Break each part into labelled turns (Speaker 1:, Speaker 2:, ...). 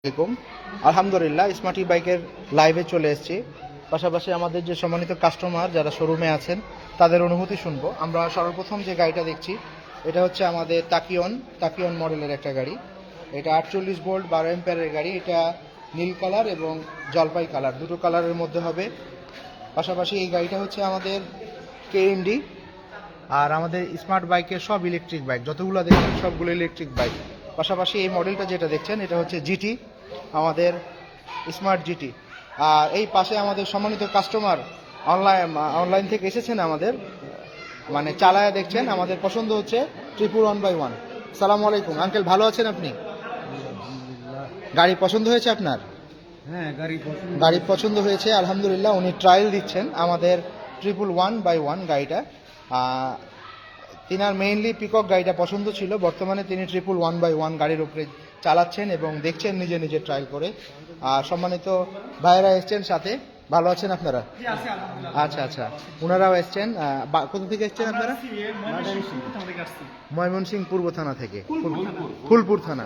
Speaker 1: আসসালামাইকুম। আলহামদুলিল্লাহ স্মার্টি বাইকের লাইভে চলে এসেছি। পাশাপাশি আমাদের যে সম্মানিত কাস্টমার যারা শোরুমে আছেন তাদের অনুভূতি শুনবো। আমরা সর্বপ্রথম যে গাড়িটা দেখছি এটা হচ্ছে আমাদের তাকিয়ন মডেলের একটা গাড়ি। এটা 48 ভোল্ট 12 এম্পিয়ারের গাড়ি। এটা নীল কালার এবং জলপাই কালার, দুটো কালারের মধ্যে হবে। পাশাপাশি এই গাড়িটা হচ্ছে আমাদের কেএমডি। আর আমাদের স্মার্ট বাইকের সব ইলেকট্রিক বাইক, যতগুলো দেখছেন সবগুলো ইলেকট্রিক বাইক। পাশাপাশি এই মডেলটা যেটা দেখছেন এটা হচ্ছে জিটি, আমাদের স্মার্ট জিটি। আর এই পাশে আমাদের সম্মানিত কাস্টমার অনলাইন থেকে এসেছেন, আমাদের মানে চালায়া দেখছেন, আমাদের পছন্দ হচ্ছে 111/1। সালাম আলাইকুম আঙ্কেল, ভালো আছেন আপনি? গাড়ি পছন্দ হয়েছে আপনার?
Speaker 2: হ্যাঁ,
Speaker 1: গাড়ি পছন্দ হয়েছে আলহামদুলিল্লাহ। উনি ট্রায়াল দিচ্ছেন আমাদের 111/1 গাড়িটা। তিনার মেইনলি পিকক গাড়িটা পছন্দ ছিল, বর্তমানে তিনি 111/1 গাড়ির উপরে চালাচ্ছেন এবং দেখছেন নিজে নিজে ট্রায়াল করে। আর সম্মানিত ভাইয়েরা এসছেন সাথে, ভালো আছেন আপনারা? আচ্ছা আচ্ছা, ওনারাও এসছেন। কোথা থেকে এসছেন আপনারা? ময়মনসিংহ পূর্ব থানা থেকে, ফুলপুর থানা।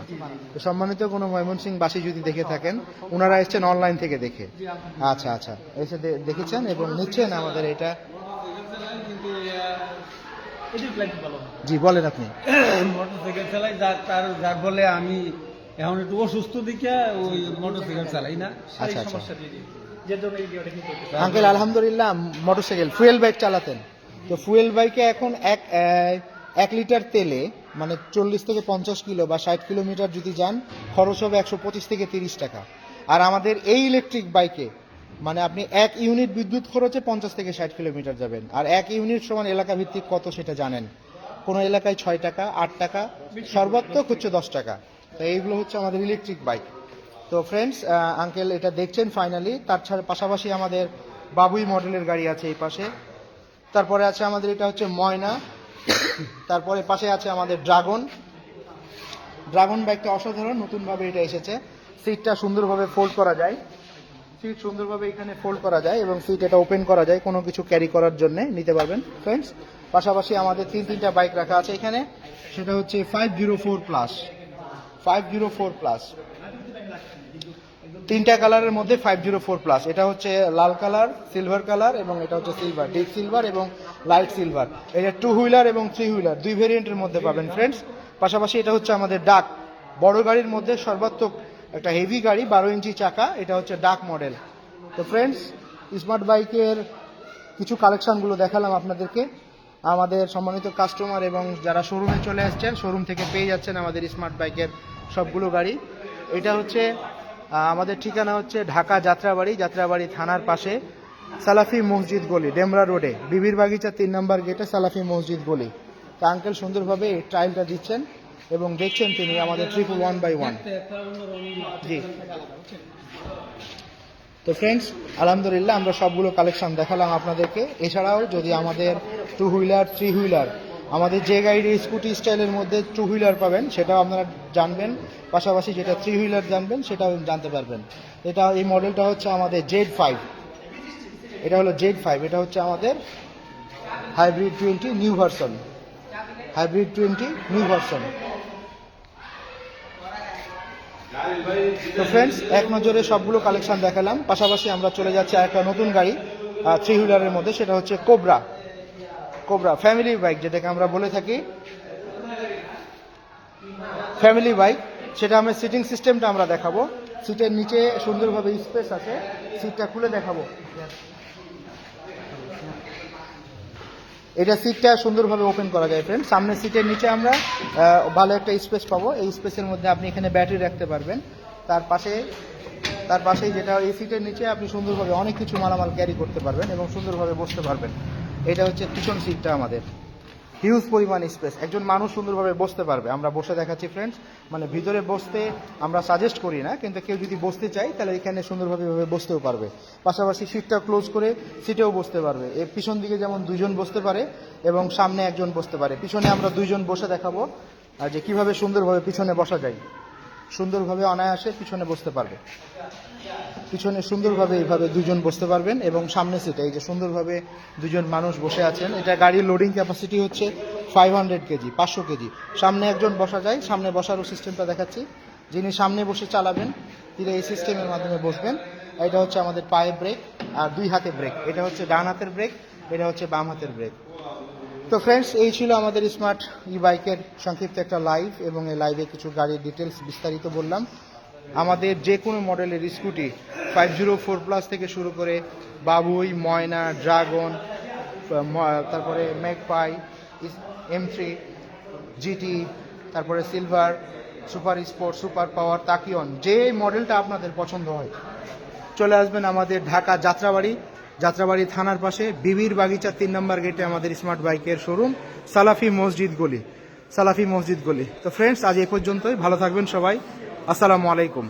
Speaker 1: তো সম্মানিত কোনো ময়মনসিংহ বাসী যদি দেখে থাকেন, ওনারা এসছেন অনলাইন থেকে দেখে। আচ্ছা আচ্ছা, এসে দেখেছেন এবং নিচ্ছেন আমাদের এটা। জি বলেন আপনি।
Speaker 2: মোটরসাইকেল চালাই, যার বলে আমি এখন একটু অসুস্থ দিকে ওই মোটরসাইকেল চালাই না।
Speaker 1: আচ্ছা আচ্ছা আঙ্কেল, আলহামদুলিল্লাহ মোটরসাইকেল ফুয়েল বাইক চালাতেন, তো ফুয়েল বাইকে এখন এক লিটার তেলে মানে 40 থেকে 50 কিলো বা 60 কিলোমিটার যদি যান খরচ হবে 125 থেকে 30 টাকা। আর আমাদের এই ইলেকট্রিক বাইকে মানে আপনি 1 ইউনিট বিদ্যুৎ খরচে 50 থেকে 60 কিলোমিটার যাবেন। আর 1 ইউনিট সমান এলাকা ভিত্তিক কত সেটা জানেন? কোনো এলাকায় 6 টাকা, 8 টাকা, সর্বাত্মক হচ্ছে 10 টাকা। তো এইগুলো হচ্ছে আমাদের ইলেকট্রিক বাইক। তো ফ্রেন্ডস, আঙ্কেল এটা দেখছেন ফাইনালি। তার পাশাপাশি আমাদের বাবুই মডেলের গাড়ি আছে এই পাশে। তারপরে আছে আমাদের এটা হচ্ছে ময়না। তারপরে পাশে আছে আমাদের ড্রাগন বাইকটা অসাধারণ, নতুনভাবে এটা এসেছে। সিটটা সুন্দরভাবে ফোল্ড করা যায়, সিট সুন্দরভাবে এখানে ফোল্ড করা যায় এবং সিট এটা ওপেন করা যায়, কোনো কিছু ক্যারি করার জন্য নিতে পারবেন ফ্রেন্ডস। পাশাপাশি আমাদের তিনটা বাইক রাখা আছে এখানে, সেটা হচ্ছে 504+, তিনটা কালারের মধ্যে 504+। এটা হচ্ছে লাল কালার, সিলভার কালার এবং এটা হচ্ছে সিলভার, ডিপ সিলভার এবং লাইট সিলভার। এটা 2 হুইলার এবং 3 হুইলার দুই ভেরিয়েন্টের মধ্যে পাবেন ফ্রেন্ডস। পাশাপাশি এটা হচ্ছে আমাদের ডাক, বড় গাড়ির মধ্যে সর্বাত্মক একটা হেভি গাড়ি, 12 ইঞ্চি চাকা, এটা হচ্ছে ডাক মডেল। তো ফ্রেন্ডস, স্মার্ট বাইকের কিছু কালেকশনগুলো দেখালাম আপনাদেরকে। আমাদের সম্মানিত কাস্টমার এবং যারা শোরুমে চলে আসছেন, শোরুম থেকে পেয়ে যাচ্ছেন আমাদের স্মার্ট বাইকের সবগুলো গাড়ি। এটা হচ্ছে আমাদের ঠিকানা হচ্ছে ঢাকা যাত্রাবাড়ি থানার পাশে সালাফি মসজিদ গলি, ডেমরা রোডে, বিবির বাগিচা 3 নম্বর গেটে সালাফি মসজিদ গলি। তা আঙ্কেল সুন্দরভাবে এই ট্রায়ালটা দিচ্ছেন এবং দেখছেন তিনি আমাদের 111/1। জি, তো ফ্রেন্ডস আলহামদুলিল্লাহ আমরা সবগুলো কালেকশন দেখালাম আপনাদেরকে। এছাড়াও যদি আমাদের 2 হুইলার 3 হুইলার, আমাদের যে গাড়ির স্কুটি স্টাইলের মধ্যে 2 হুইলার পাবেন সেটাও আপনারা জানবেন, পাশাপাশি যেটা 3 হুইলার জানবেন সেটাও জানতে পারবেন। এই মডেলটা হচ্ছে আমাদের Z5, এটা হলো Z5, এটা হচ্ছে আমাদের হাইব্রিড 20 নিউ ভার্সন, তো ফ্রেন্ডস এক নজরে সবগুলো কালেকশন দেখালাম। পাশাপাশি আমরা চলে যাচ্ছি একটা নতুন গাড়ি 3 হুইলারের মধ্যে, সেটা হচ্ছে কোবরা ফ্যামিলি বাইক, যেটাকে আমরা বলে থাকি ফ্যামিলি বাইক। সেটা আমরা সিটিং সিস্টেমটা আমরা দেখাবো। সিটের নিচে সুন্দরভাবে স্পেস আছে, সিটটা খুলে দেখাবো। এটা সিটটা সুন্দরভাবে ওপেন করা যায় ফ্রেন্ড। সামনের সিটের নিচে আমরা ভালো একটা স্পেস পাবো, এই স্পেসের মধ্যে আপনি এখানে ব্যাটারি রাখতে পারবেন। তার পাশেই যেটা এই সিটের নিচে আপনি সুন্দরভাবে অনেক কিছু মালামাল ক্যারি করতে পারবেন এবং সুন্দরভাবে বসতে পারবেন। এটা হচ্ছে পিছন সিটটা আমাদের, হিউজ পরিমাণ স্পেস, একজন মানুষ সুন্দরভাবে বসতে পারবে। আমরা বসে দেখাচ্ছি ফ্রেন্ডস, মানে ভিতরে বসতে আমরা সাজেস্ট করি না, কিন্তু কেউ যদি বসতে চায় তাহলে এখানে সুন্দরভাবে বসতেও পারবে। পাশাপাশি সিটটা ক্লোজ করে সিটেও বসতে পারবে। এর পিছন দিকে যেমন 2 জন বসতে পারে এবং সামনে একজন বসতে পারে। পিছনে আমরা 2 জন বসে দেখাবো আর যে কিভাবে সুন্দরভাবে পিছনে বসা যায়, সুন্দরভাবে অনায়াসে পিছনে বসতে পারবে। পিছনে সুন্দরভাবে এইভাবে 2 জন বসতে পারবেন এবং সামনে সিটে এই যে সুন্দরভাবে 2 জন মানুষ বসে আছেন। এটা গাড়ির লোডিং ক্যাপাসিটি হচ্ছে 500 কেজি, 500 কেজি। সামনে একজন বসা যায়, সামনে বসারও সিস্টেমটা দেখাচ্ছি। যিনি সামনে বসে চালাবেন ধীরে এই সিস্টেমের মাধ্যমে বসবেন। এটা হচ্ছে আমাদের পায়ে ব্রেক আর 2 হাতে ব্রেক, এটা হচ্ছে ডান হাতের ব্রেক, এটা হচ্ছে বাম হাতের ব্রেক। তো ফ্রেন্ডস, এই ছিল আমাদের স্মার্ট ই বাইকের সংক্ষিপ্ত একটা লাইভ, এবং এই লাইভে কিছু গাড়ির ডিটেলস বিস্তারিত বললাম। আমাদের যে কোনো মডেলের স্কুটি 504+ থেকে শুরু করে বাবুই, ময়না, ড্রাগন, তারপরে ম্যাগপাই, M3, জিটি, তারপরে silver, super sport, super power, tachyon, যে মডেলটা আপনাদের পছন্দ হয় চলে আসবেন আমাদের ঢাকা যাত্রাবাড়ি থানার পাশে বিবির বাগিচা 3 নম্বর গেটে আমাদের স্মার্ট বাইকের শোরুম, সালাফি মসজিদ গলি। তো ফ্রেন্ডস, আজ এই পর্যন্তই। ভালো থাকবেন সবাই। আসসালামু আলাইকুম।